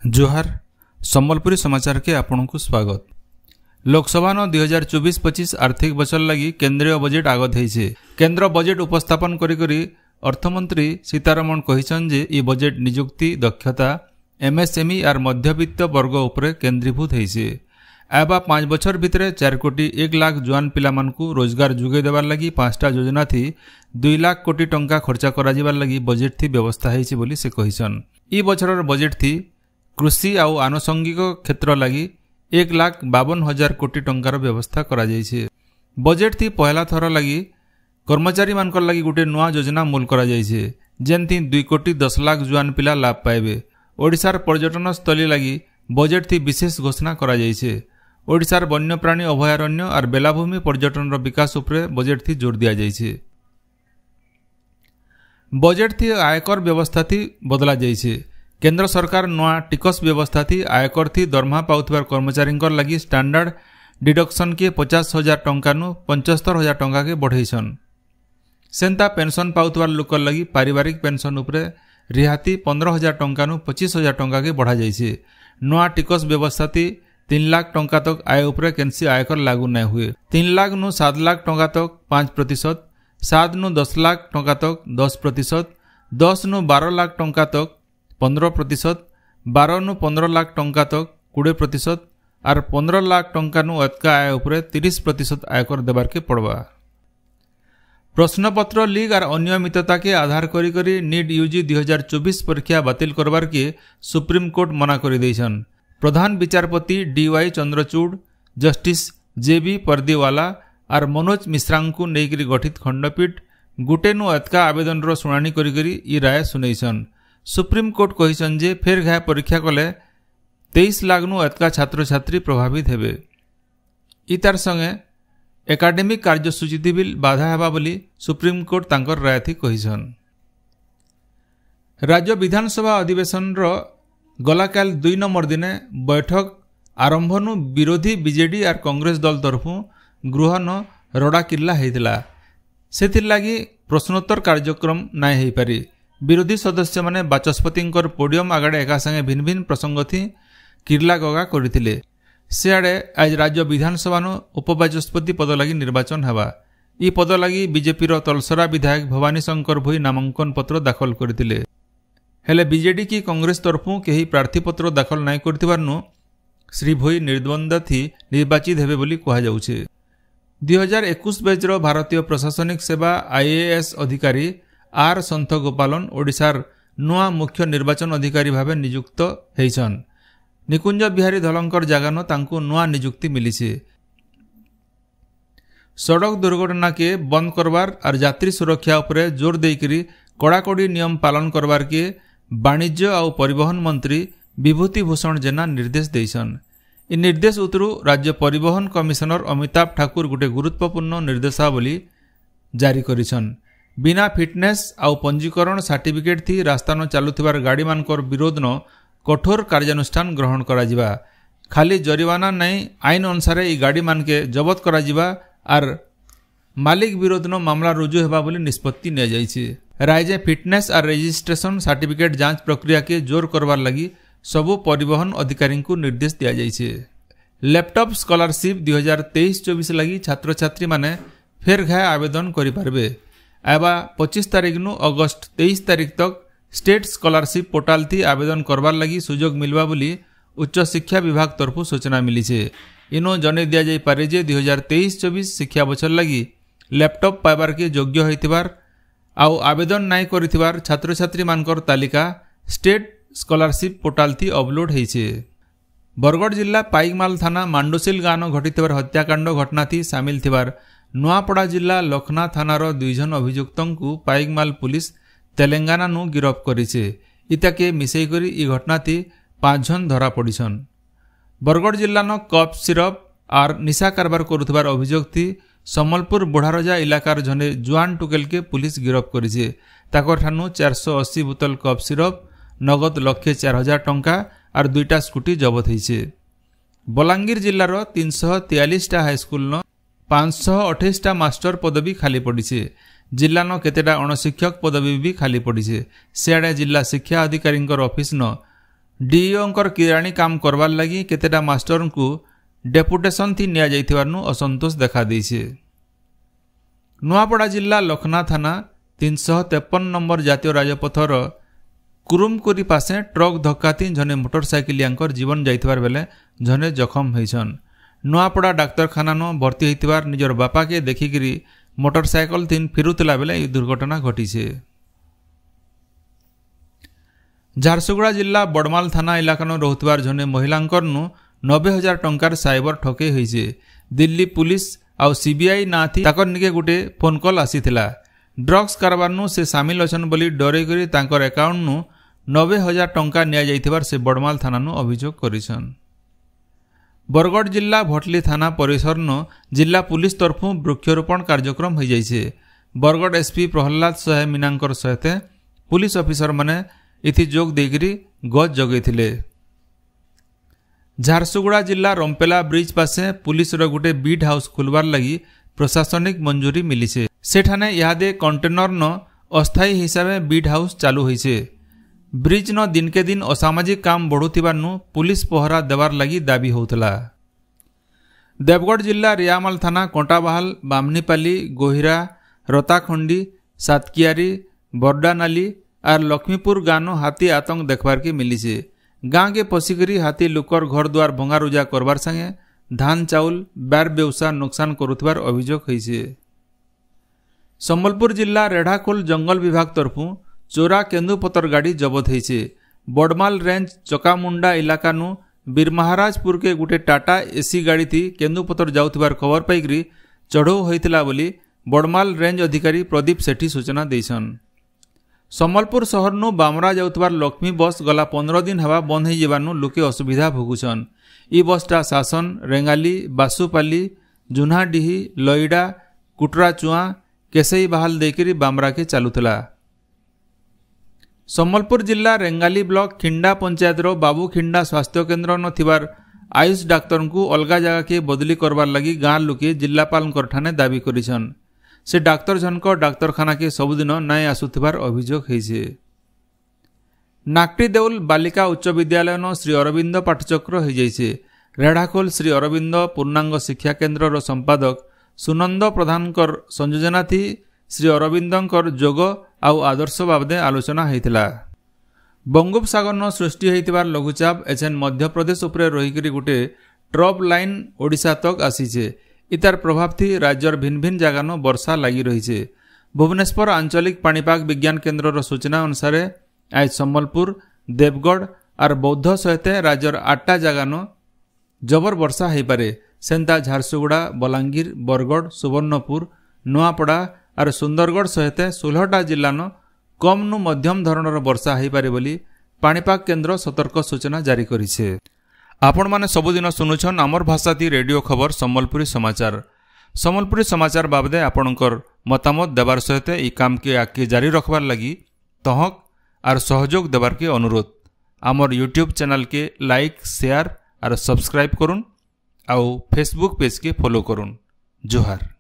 जोहार सम्बलपुरी समाचार के आपन को स्वागत। लोकसभा 2024-25 आर्थिक वर्ष लगी केंद्रीय बजेट आगत है। केंद्र बजेट उपस्थापन करी अर्थमंत्री सीतारमण कहिछन जे ई बजेट निजुक्ति दक्षता एमएसएमई आर मध्यवित्त वर्ग उपरे केंद्रीभूत है। आबा 5 बछर भितर 4 कोटी 1 लाख जुआन पिला मानकु रोजगार जुगे देवार लगी 5टा योजना थी 2 लाख कोटी टंका खर्चा करा जिबार लगी बजेट थी व्यवस्था है बोली से कहिछन। ई बछरर बजेट थी कृषि आउ आनुषंगिक क्षेत्र लगी 1,52,000 कोटी टंकार व्यवस्था करा जाइछे। बजेट थी पहला थर लगी कर्मचारी मानकर लगी गोटे नुआ योजना मूल करा जाइछे जेनथी 2 कोटी 10 लाख जुआन पिला लाभ पाइबे। ओडिशार पर्यटन स्थली लगी बजेट थी विशेष घोषणा करा जाइछे। ओडिशार वन्यप्राणी अभयारण्य और बेलाभूमि पर्यटन विकास उपरे बजेट थी जोर दिया जाइछे। बजेट थी आयकर व्यवस्था थी बदला जाइछे। केंद्र सरकार नवा टिकस व्यवस्था थी आयकर थी दरमहा पाउथिबार कर्मचारी लगी स्टैंडर्ड डिडक्शन के 50,000 टंका नु 75,000 टंका के बढ़ाइछन। सेंता पेंशन पाउथिबार लोकर लगी पारिवारिक पेंशन उपरे रिहाती 15,000 टंका नु 25,000 टंका के बढ़ा जाइछे। नवा टिकस व्यवस्था थी 3 लाख टंका तक आय उपरे केनसी आयकर लागू नहीं हुए। 3 लाख नु 7 लाख टंका तक 5%, 7 नु 10 लाख टंका तक 10%, 10 नु 12 लाख टंका तक 15%, 12 नु 15 लाख टंका तक 20% और 15 लाख टंका नु अतका आय उपरे 30% आयकर देबार के पड़वा। प्रश्नपत्र लीक और अनियमितता के आधार करी नीट यूजी 2024 परीक्षा बातिल करबार के सुप्रीम कोर्ट मना कर देछन। प्रधान विचारपति DY Chandrachud, justice JB Pardiwala और मनोज मिश्रांकु नेकरी गठित खंडपीठ गुटे नु अतका आवेदन रो सुनानी करी ई राय सुनैछन। सुप्रीम कोर्ट कहिछन जे फेर घाय परीक्षा कले 23 लाख नु अतका छात्र छात्री प्रभावित हेबे। इतार संगे एकाडेमिक कार्यसूची थी बिल बाधा हेबा बोली सुप्रीम कोर्ट तांकर राय थी कहिछन। राज्य विधानसभा अधिवेशन रो गलाकाल 2 नंबर दिने बैठक आरंभ नु विरोधी बीजेडी और कांग्रेस दल तरफु गृह न रड़ा किल्ला हेतिला। सेथिर लागि प्रश्नोत्तर कार्यक्रम नाय हेई पारी। विरोधी सदस्य माने बाचस्पति पोडियम आगड़े एका संगे भिन्न भिन्न प्रसंग थी किर्ला गगा करथिले। सियाड़े आज राज्य विधानसभा उपबाचस्पति पद लगी निर्वाचन हेबा। ई पद लगी बीजेपी रो तलसरा विधायक भवानी शंकर भोई नामांकन पत्र दाखल करथिले। हेले बीजेडी की कांग्रेस तरफु केही प्रार्थी पत्र दाखल नाय करथिबारनु श्री भोई निर्द्वंद थी निर्वाचित हेबे बोली कहा जाउछे। 2021 बैच रो भारतीय प्रशासनिक सेवा IAS अधिकारी आर संत गोपालन ओडिशार नुआ मुख्य निर्वाचन अधिकारी भावे नियुक्त हेइछन। निकुंज बिहारी धलंकर जागान तांको नुआ नियुक्ति मिलीछे। सड़क दुर्घटना के बंद करवार और यात्री सुरक्षा उपरे जोर देकरी कड़ाकड़ी नियम पालन करवार के वाणिज्य और परिवहन मंत्री विभूति भूषण जेना निर्देश देइछन। इ निर्देश उतरु राज्य परिवहन कमिशनर अमिताभ ठाकुर गोटे गुरुत्वपूर्ण निर्देशावली जारी करिछन। बिना फिटनेस आउ पंजीकरण सर्टिफिकेट थी रास्ता न चलुथिबार गाड़ी मानकर विरोध न कठोर कार्यानुष्ठान ग्रहण करा जिबा। खाली जरिमाना नहीं आईन अनुसार ई गाड़ी मान के जबत करा जिबा और मालिक विरोध न मामला रुजु हेबा बोली निष्पत्ति निया जाइछे। राज्य फिटनेस और रजिस्ट्रेशन सर्टिफिकेट जांच प्रक्रिया के जोर करवार लगी सबु परिवहन अधिकारी को निर्देश दिया जाइछे। लैपटॉप स्कॉलरशिप 2023-24 लगी छात्र छात्री माने फेर घाय आवेदन करि पारबे। एबा 25 तारीख नु अगस्त 23 तारीख तक स्टेट स्कॉलरशिप पोर्टाल थी आवेदन करवार लगी सुजोग मिलवा बोली उच्च शिक्षा विभाग तरफु सूचना मिली छे। इनो जने दिया जाय पारे जे 2023-24 शिक्षा बछर लगी लैपटॉप पाइबार के योग्य होइतिबार आउ आवेदन नाय करितिबार छात्र छात्री मानकर तालिका स्टेट स्कॉलरशिप पोर्टाल थी अपलोड हेइछे। बरगढ़ जिला पाइकमाल थाना मांडोसिल गानो घटितिबार हत्याकांड घटना थी सामिल थिबार नुआपड़ा जिला लखना थानार 2 जन अभियुक्तंकु पाइकमाल पुलिस तेलंगाना नु गिरफ करिछे। इताके मिसेई करी ई घटना थी 5 जन धरा पड़िछन। बरगढ़ जिला न कप सिरप और निशा कारबार करुथिबार अभियोग थी सम्बलपुर बुढ़ारजा इलाकार जने जुआन टुकेल के पुलिस गिरफ करिछे। ताकर ठानु 480 बोतल कप सिरप, नगद 1,04,000 टंका और 2टा स्कूटी जबत होइछे। बलांगीर जिल्लार 343टा हाईस्कूल न 528टा मास्टर पदवी खाली पड़िछे। जिला न केतेटा अणशिक्षक पदवी भी खाली पड़िछे। सियाड़े जिला शिक्षा अधिकारी ऑफिस न डीईओंकर किराणी काम करवार लगी केतेटा मास्टर को डेपुटेशन थी निया जाइथिबारनु असंतोष देखा देइछे। नुआपड़ा जिला लखना थाना 353 नंबर जातीय राजपथर कुरुमकुरी पासे ट्रक धक्काती जने मोटरसाइकिलियांकर जीवन जाइथिबार बेले जने जखम होइछन। नुआपड़ा डाक्तरखाना न भर्ती होइथिबार निजर बापा के देखिकिरी मोटरसाइकल थीन फिरुतला बेले यह दुर्घटना घटीछे। झारसुगुड़ा जिला बड़माल थाना इलाका न रहुथिबार जने महिलांकर नु 90,000 टंकार साइबर ठके होइछे। दिल्ली पुलिस आउ सीबीआई ना थी ताकर निके गुटे फोन कॉल आसीथिला। ड्रग्स कारबार नु से सामिल अछन बोली डरे करी तांकर अकाउंट नु 90,000 टंका निया जाइथिबार से बड़माल थाना नु अभियोग करिसन। बरगढ़ जिला भटली थाना परिसर न जिला पुलिस तरफु वृक्षरोपण कार्यक्रम हो जाइछे। बरगढ़ एसपी प्रहलाद सहाय मीनांकर सहित पुलिस ऑफिसर माने इथि जोग देगिरी गज जगैथिले। झारसुगुड़ा जिला रंपेला ब्रिज पासे पुलिस रो गुटे बीट हाउस खुलवार लगी प्रशासनिक मंजूरी मिलीसे। सेठाने यादे कंटेनर न अस्थायी हिसाब से बीट हाउस चालू होइसे। ब्रिज न दिन के दिन असामाजिक काम बढ़ुथिबार नु पुलिस पहरा देवार लगी दाबी होउतला। देवगढ़ जिला रियामाल थाना कोंटाबाहाल बामनीपाली गोहिरा रताखंडी सातकियारी बरडानाली और लक्ष्मीपुर गानो हाथी आतंक देखबार के मिलीसे। गाँ के पशिकरी हाथी लुकर घर द्वार भंगारुजा करबार संगे धान चाउल बार बेवसा नुकसान करुथिबार अभियोग होइसे। संबलपुर जिला रेढ़ाखोल जंगल विभाग तरफु चोरा केंदुपतर गाड़ी जबत होइसे। बड़माल रेंज चकामुंडा इलाका नु बीरमहाराजपुर के गुटे टाटा एसी गाड़ी थी केंदुपतर जाउथिबार खबर पाइकरी चढ़ौ होइतिला बोली बड़माल रेंज अधिकारी प्रदीप सेठी सूचना देइछन। संबलपुर शहर नु बामरा जाउथिबार लक्ष्मी बस गला 15 दिन हवा बंद हो जबानु लोके असुविधा भोगुछन। ई बसटा शासन रेंगाली बासुपाली जुन्हाडीही लईडा कुटराचुआ केसई बहाल देकरी बामरा के चालुथला। संबलपुर जिला रेंगाली ब्लॉक खिंडा पंचायत रो बाबू खिंडा स्वास्थ्य केन्द्र न थिबार आयुष डाक्तर को अलगा जगह के बदली करबार लगी गाँ लोके जिलापाल ठाने दाबी करिछन। से डाक्तर जनक डाक्तरखाना के सबुदिन नाय आसुथिबार अभियोग होइछे। नाकटी देउल बालिका उच्च विद्यालय न श्री अरविंद पाठचक्र हो जाइछे। रेढ़ाखोल श्री अरविंद पूर्णांग शिक्षा केन्द्र रो संपादक सुनंद प्रधानकर संयोजना थी श्री अरविंदंकर जोग आउ आदर्श बाबदे आलोचना होइतिला। बंगोपसागर न सृष्टि होइतिबार लघुचाप एछन मध्य प्रदेश उपरे रहिकरी गुटे ट्रप लाइन ओडिशा तक आसीछे। इतार प्रभाव थी राज्यर भिन्न भिन्न जगह न वर्षा लगी रही। भुवनेश्वर आंचलिक पाणीपाग विज्ञान केन्द्र रो सूचना अनुसार आज संबलपुर देवगढ़ और बौद्ध सहित राज्यर 8टा जगह न जबर वर्षा हो पारे। सेंता झारसुगुड़ा बलांगीर बरगढ़ सुवर्णपुर नुआपड़ा और सुंदरगढ़ सहित 16टा जिला न कम नु मध्यम धरणर वर्षा हो पारे बोली पाणीपाग केन्द्र सतर्क सूचना जारी करिछे। आपण माने सबुदिन सुनुछन आमर भाषा ती रेडियो खबर संबलपुरी समाचार। संबलपुरी समाचार बाबदे आपणकर मतामत देवार सहित ई काम के आगे जारी रखबार लगी तहक और सहयोग देवार के अनुरोध। आमर यूट्यूब चैनल के लाइक शेयर और सब्सक्राइब करुन आउ फेसबुक पेज के फॉलो करुन। जोहार।